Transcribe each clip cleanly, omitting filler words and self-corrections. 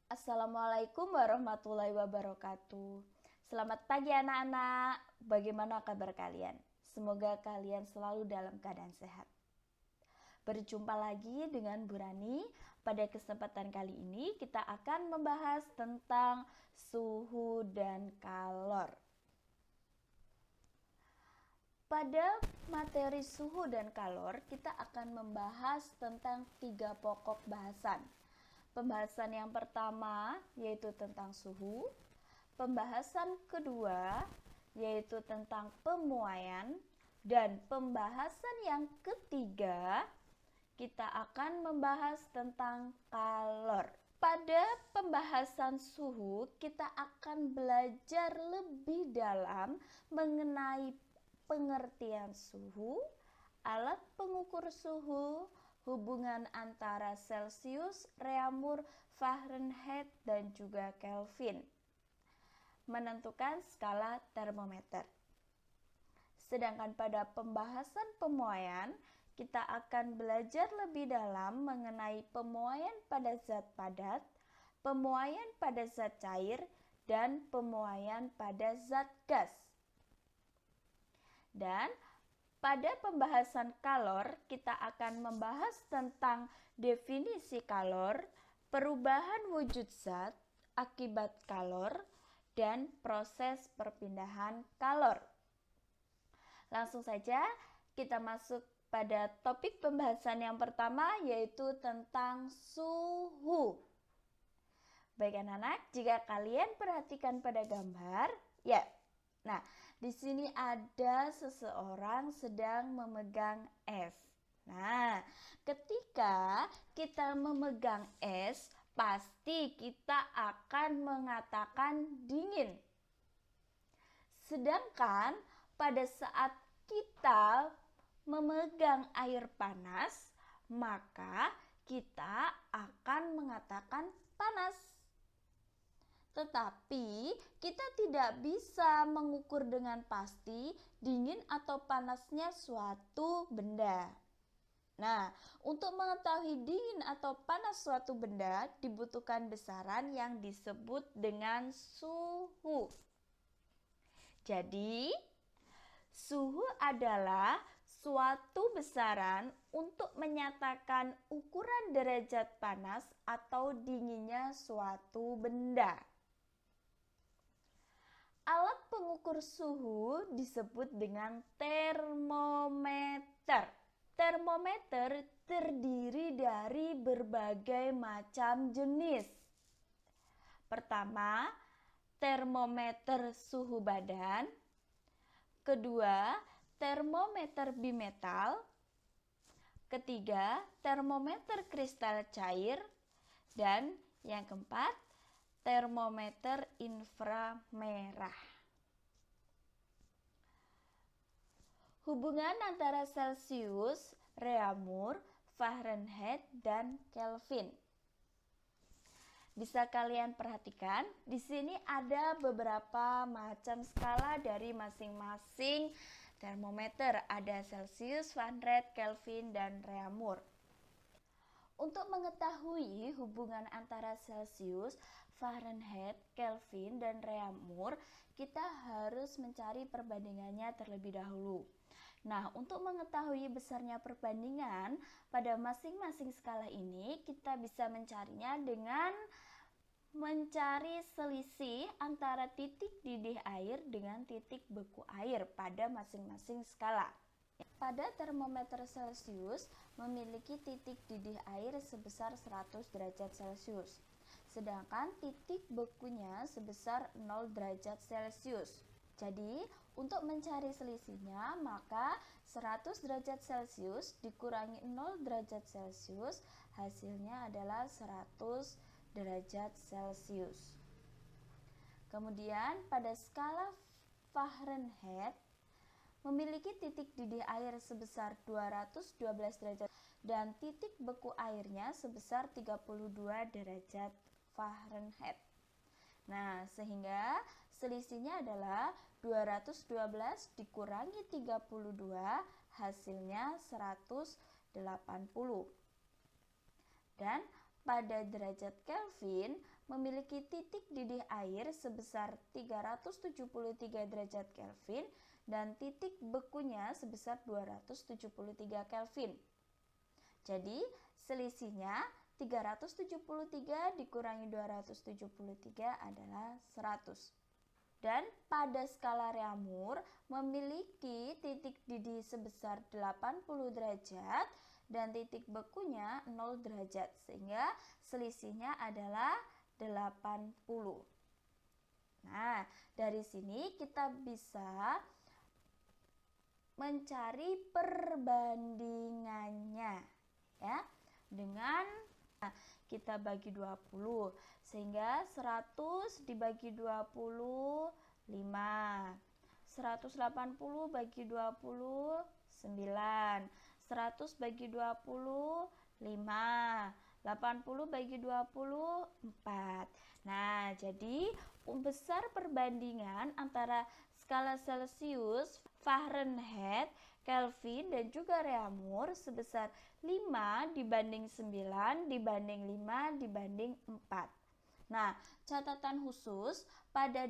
Assalamualaikum warahmatullahi wabarakatuh. Selamat pagi anak-anak. Bagaimana kabar kalian? Semoga kalian selalu dalam keadaan sehat. Berjumpa lagi dengan Bu Rani. Pada kesempatan kali ini kita akan membahas tentang suhu dan kalor. Pada materi suhu dan kalor, kita akan membahas tentang 3 pokok bahasan. Pembahasan yang pertama yaitu tentang suhu, pembahasan kedua yaitu tentang pemuaian, dan pembahasan yang ketiga kita akan membahas tentang kalor. Pada pembahasan suhu, kita akan belajar lebih dalam mengenai pengertian suhu, alat pengukur suhu, hubungan antara Celsius, Reaumur, Fahrenheit, dan juga Kelvin. Menentukan skala termometer. Sedangkan pada pembahasan pemuaian, kita akan belajar lebih dalam mengenai pemuaian pada zat padat, pemuaian pada zat cair, dan pemuaian pada zat gas. Dan pada pembahasan kalor, kita akan membahas tentang definisi kalor, perubahan wujud zat, akibat kalor, dan proses perpindahan kalor. Langsung saja kita masuk pada topik pembahasan yang pertama, yaitu tentang suhu. Baik anak-anak, jika kalian perhatikan pada gambar, ya. Nah, di sini ada seseorang sedang memegang es. Nah, ketika kita memegang es, pasti kita akan mengatakan dingin. Sedangkan pada saat kita memegang air panas, maka kita akan mengatakan panas. Tetapi kita tidak bisa mengukur dengan pasti dingin atau panasnya suatu benda. Nah, untuk mengetahui dingin atau panas suatu benda dibutuhkan besaran yang disebut dengan suhu. Jadi, suhu adalah suatu besaran untuk menyatakan ukuran derajat panas atau dinginnya suatu benda. Alat pengukur suhu disebut dengan termometer. Termometer terdiri dari berbagai macam jenis. Pertama, termometer suhu badan. Kedua, termometer bimetal. Ketiga, termometer kristal cair. Dan yang keempat, termometer inframerah. Hubungan antara Celsius, Reaumur, Fahrenheit, dan Kelvin. Bisa kalian perhatikan, di sini ada beberapa macam skala dari masing-masing termometer. Ada Celsius, Fahrenheit, Kelvin, dan Reaumur. Untuk mengetahui hubungan antara Celsius, Fahrenheit, Kelvin, dan Reaumur, kita harus mencari perbandingannya terlebih dahulu. Nah, untuk mengetahui besarnya perbandingan pada masing-masing skala ini, kita bisa mencarinya dengan mencari selisih antara titik didih air dengan titik beku air pada masing-masing skala. Pada termometer Celsius memiliki titik didih air sebesar 100 derajat Celcius, sedangkan titik bekunya sebesar 0 derajat Celcius. Jadi, untuk mencari selisihnya, maka 100 derajat Celcius dikurangi 0 derajat Celcius, hasilnya adalah 100 derajat Celcius. Kemudian, pada skala Fahrenheit memiliki titik didih air sebesar 212 derajat dan titik beku airnya sebesar 32 derajat Fahrenheit. Nah, sehingga selisihnya adalah 212 dikurangi 32, hasilnya 100 80. Dan pada derajat Kelvin memiliki titik didih air sebesar 373 derajat Kelvin dan titik bekunya sebesar 273 Kelvin. Jadi selisihnya 373 dikurangi 273 adalah 100. Dan pada skala Reaumur memiliki titik didih sebesar 80 derajat dan titik bekunya 0 derajat, sehingga selisihnya adalah 80. Nah, dari sini kita bisa mencari perbandingannya ya. Dengan kita bagi 20, sehingga 100 dibagi 20 5, 180 bagi 20 9, 100 bagi 20 5, 80 bagi 20 4. Nah, jadi besar perbandingan antara skala Celcius, Fahrenheit, Kelvin dan juga Reaumur sebesar 5 dibanding 9 dibanding 5 dibanding 4. Nah, catatan khusus pada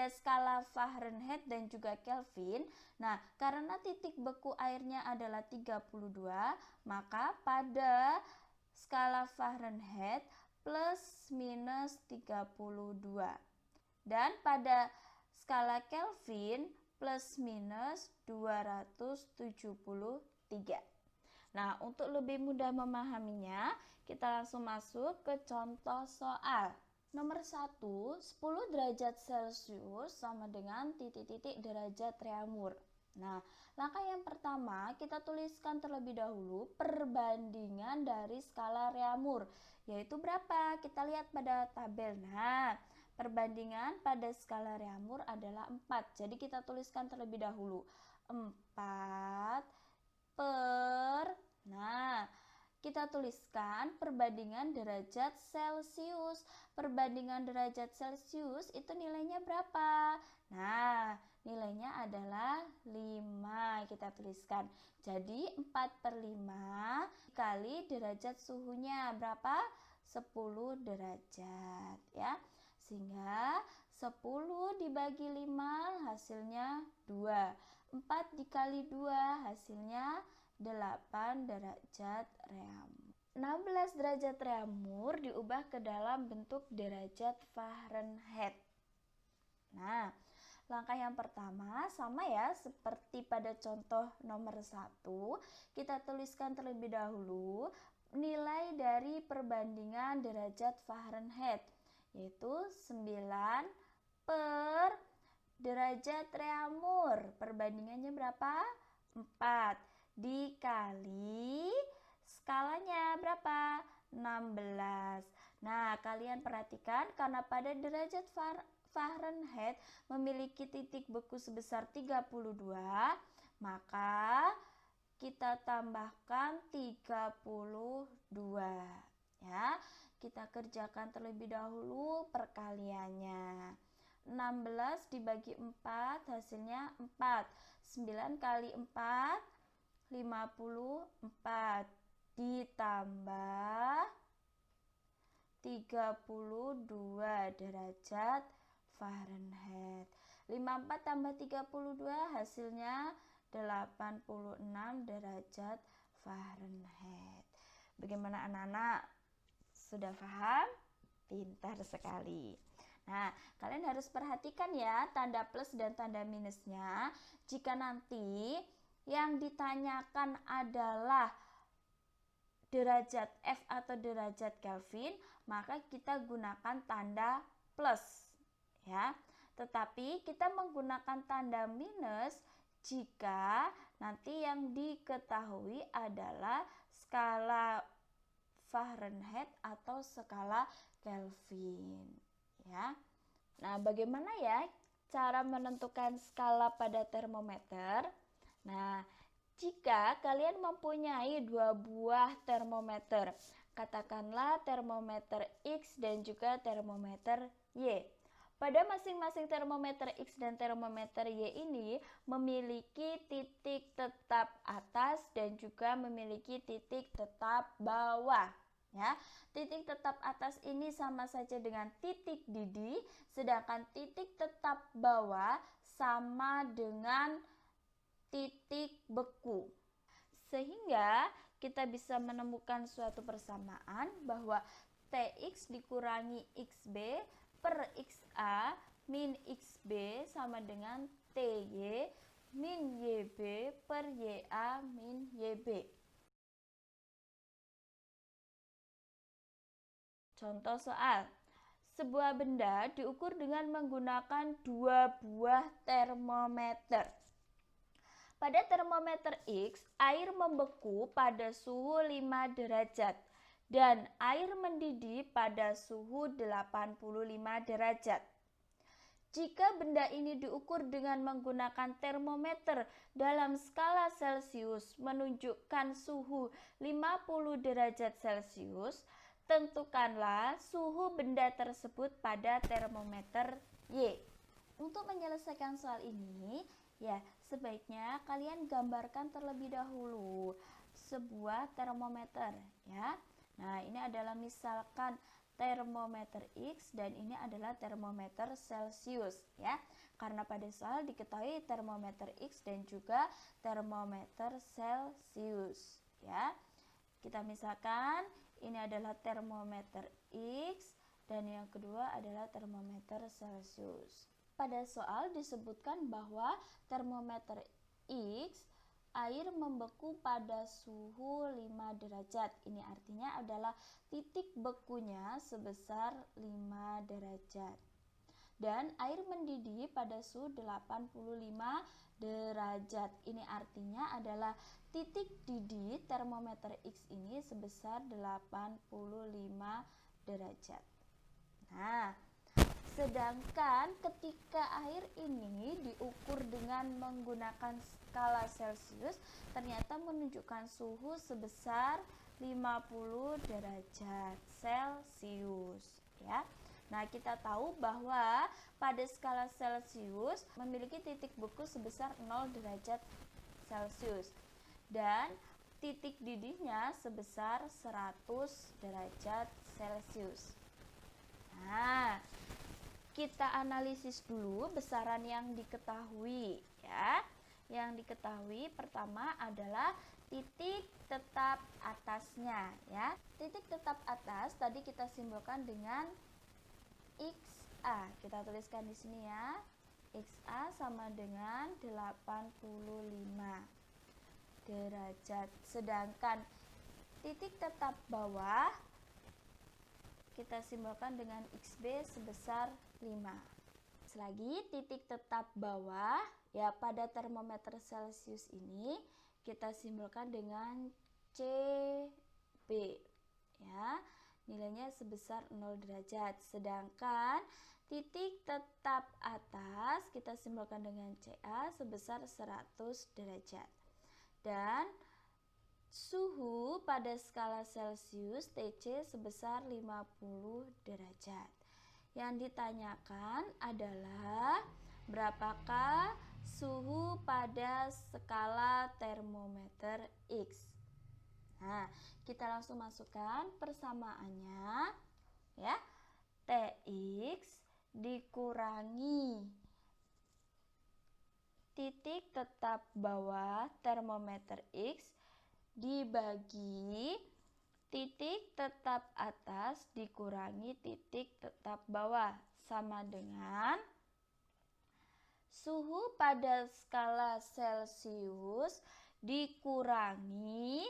skala Fahrenheit dan juga Kelvin. Nah, karena titik beku airnya adalah 32, maka pada skala Fahrenheit plus minus 32. Dan pada skala Kelvin plus minus 273. Nah, untuk lebih mudah memahaminya, kita langsung masuk ke contoh soal. Nomor 1, 10 derajat Celcius sama dengan titik-titik derajat Reaumur. Nah, langkah yang pertama kita tuliskan terlebih dahulu perbandingan dari skala Reaumur, yaitu berapa? Kita lihat pada tabel. Nah, perbandingan pada skala Reaumur adalah 4. Jadi kita tuliskan terlebih dahulu 4 per, nah, kita tuliskan perbandingan derajat Celcius. Perbandingan derajat Celcius itu nilainya berapa? Nah, nilainya adalah 5. Kita tuliskan. Jadi 4 per 5 kali derajat suhunya berapa? 10 derajat ya. Sehingga 10 dibagi 5 hasilnya 2. 4 dikali 2 hasilnya 8 derajat Reaumur. 16 derajat Reaumur diubah ke dalam bentuk derajat Fahrenheit. Nah, langkah yang pertama sama ya seperti pada contoh nomor 1. Kita tuliskan terlebih dahulu nilai dari perbandingan derajat Fahrenheit, yaitu 9 per derajat Reaumur. Perbandingannya berapa? 4 dikali skalanya berapa? 16. Nah, kalian perhatikan karena pada derajat Fahrenheit memiliki titik beku sebesar 32, maka kita tambahkan 32 ya. Kita kerjakan terlebih dahulu perkaliannya. 16 dibagi 4 hasilnya 4. 9 kali 4 54 ditambah 32 derajat Fahrenheit. 54 tambah 32 hasilnya 86 derajat Fahrenheit. Bagaimana anak-anak? Sudah paham? Pintar sekali. Nah, kalian harus perhatikan ya tanda plus dan tanda minusnya. Jika nanti yang ditanyakan adalah derajat F atau derajat Kelvin, maka kita gunakan tanda plus ya. Tetapi kita menggunakan tanda minus jika nanti yang diketahui adalah skala Fahrenheit atau skala Kelvin ya. Nah, bagaimana ya cara menentukan skala pada termometer? Nah, jika kalian mempunyai 2 buah termometer, katakanlah termometer X dan juga termometer Y. Pada masing-masing termometer X dan termometer Y ini memiliki titik tetap atas dan juga memiliki titik tetap bawah. Ya, titik tetap atas ini sama saja dengan titik didih, sedangkan titik tetap bawah sama dengan titik beku. Sehingga kita bisa menemukan suatu persamaan bahwa Tx dikurangi Xb per XA min XB sama dengan TY min YB per YA min YB. Contoh soal, sebuah benda diukur dengan menggunakan 2 buah termometer. Pada termometer X, air membeku pada suhu 5 derajat dan air mendidih pada suhu 85 derajat. Jika benda ini diukur dengan menggunakan termometer dalam skala Celcius menunjukkan suhu 50 derajat Celcius, tentukanlah suhu benda tersebut pada termometer Y. Untuk menyelesaikan soal ini, ya, sebaiknya kalian gambarkan terlebih dahulu sebuah termometer, ya. Nah, ini adalah misalkan termometer X dan ini adalah termometer Celcius, ya. Karena pada soal diketahui termometer X dan juga termometer Celcius, ya. Kita misalkan ini adalah termometer X dan yang kedua adalah termometer Celcius. Pada soal disebutkan bahwa termometer X air membeku pada suhu 5 derajat. Ini artinya adalah titik bekunya sebesar 5 derajat. Dan air mendidih pada suhu 85 derajat. Ini artinya adalah titik didih termometer X ini sebesar 85 derajat. Nah, sedangkan ketika air ini diukur dengan menggunakan skala Celcius, ternyata menunjukkan suhu sebesar 50 derajat Celcius, ya. Nah, kita tahu bahwa pada skala Celcius memiliki titik beku sebesar 0 derajat Celcius dan titik didihnya sebesar 100 derajat Celcius. Nah, kita analisis dulu besaran yang diketahui, ya. Yang diketahui pertama adalah titik tetap atasnya, ya. Titik tetap atas tadi kita simbolkan dengan XA. Kita tuliskan di sini ya. XA sama dengan 85 derajat. Sedangkan titik tetap bawah kita simbolkan dengan XB sebesar 5. Selagi titik tetap bawah, ya, pada termometer Celcius ini kita simbolkan dengan CB, ya, nilainya sebesar 0 derajat. Sedangkan titik tetap atas kita simbolkan dengan CA sebesar 100 derajat. Dan suhu pada skala Celcius TC sebesar 50 derajat. Yang ditanyakan adalah berapakah suhu pada skala termometer X. Nah, kita langsung masukkan persamaannya, ya. Tx dikurangi titik tetap bawah termometer X dibagi titik tetap atas dikurangi titik tetap bawah sama dengan suhu pada skala Celcius dikurangi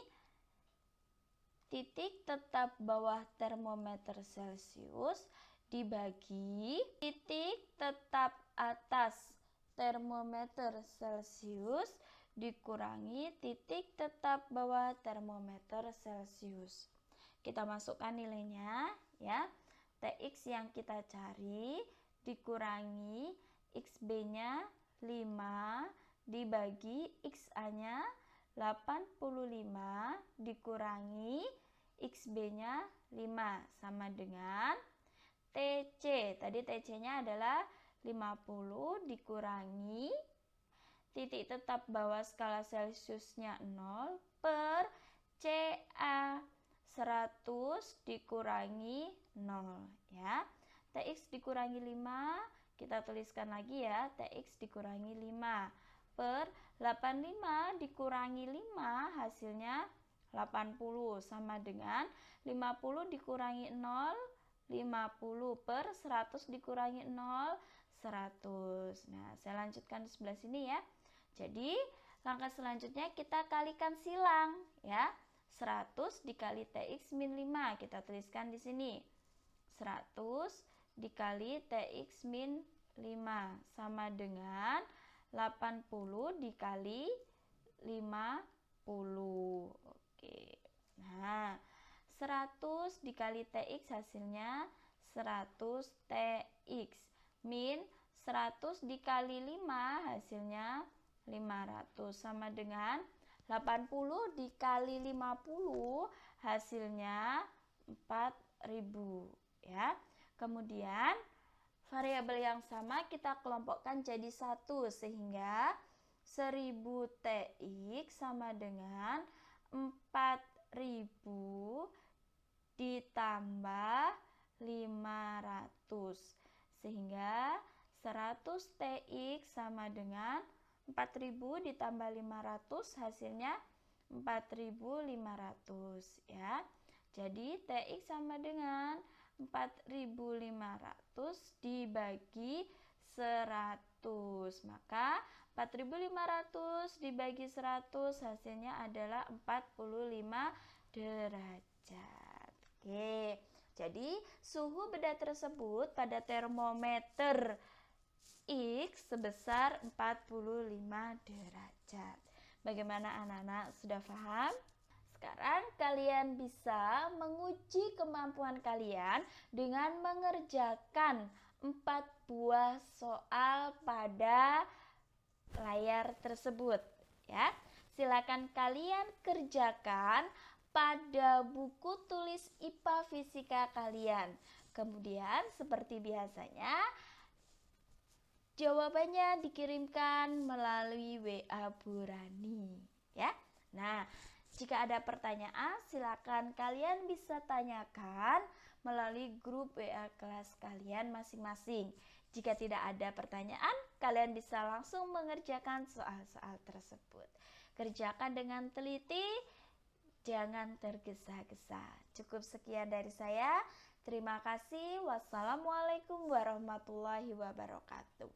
titik tetap bawah termometer Celcius dibagi titik tetap atas termometer Celcius dikurangi titik tetap bawah termometer Celcius. Kita masukkan nilainya, ya. Tx yang kita cari dikurangi XB-nya 5 dibagi XA-nya 85 dikurangi XB-nya 5 sama dengan TC. Tadi TC-nya adalah 50 dikurangi titik tetap bawah skala Celciusnya 0 per CA 100 dikurangi 0 ya. TX dikurangi 5, kita tuliskan lagi ya, TX dikurangi 5 per 85 dikurangi 5 hasilnya 80 sama dengan 50 dikurangi 0, 50 per 100 dikurangi 0, 100. Nah, saya lanjutkan di sebelah sini ya. Jadi, langkah selanjutnya kita kalikan silang ya. 100 dikali TX min 5, kita tuliskan di sini. 100 dikali TX min 5 sama dengan 80 dikali 50. Oke. Nah, 100 dikali TX hasilnya 100 TX min 100 dikali 5 hasilnya 500 sama dengan 80 dikali 50 hasilnya 4000 ya. Kemudian variabel yang sama kita kelompokkan jadi 1 sehingga 1000 TX sama dengan 4000 ditambah 500 sehingga 100 TX sama dengan 4000 ditambah 500 hasilnya 4500 ya. Jadi TX sama dengan 4500 dibagi 100. Maka 4500 dibagi 100 hasilnya adalah 45 derajat. Oke. Jadi suhu benda tersebut pada termometer X sebesar 45 derajat. Bagaimana anak-anak, sudah paham? Sekarang kalian bisa menguji kemampuan kalian dengan mengerjakan 4 buah soal pada layar tersebut ya. Silakan kalian kerjakan pada buku tulis IPA Fisika kalian. Kemudian seperti biasanya jawabannya dikirimkan melalui WA Bu Rani ya. Nah, jika ada pertanyaan silakan kalian bisa tanyakan melalui grup WA kelas kalian masing-masing. Jika tidak ada pertanyaan, kalian bisa langsung mengerjakan soal-soal tersebut. Kerjakan dengan teliti, jangan tergesa-gesa. Cukup sekian dari saya. Terima kasih. Wassalamualaikum warahmatullahi wabarakatuh.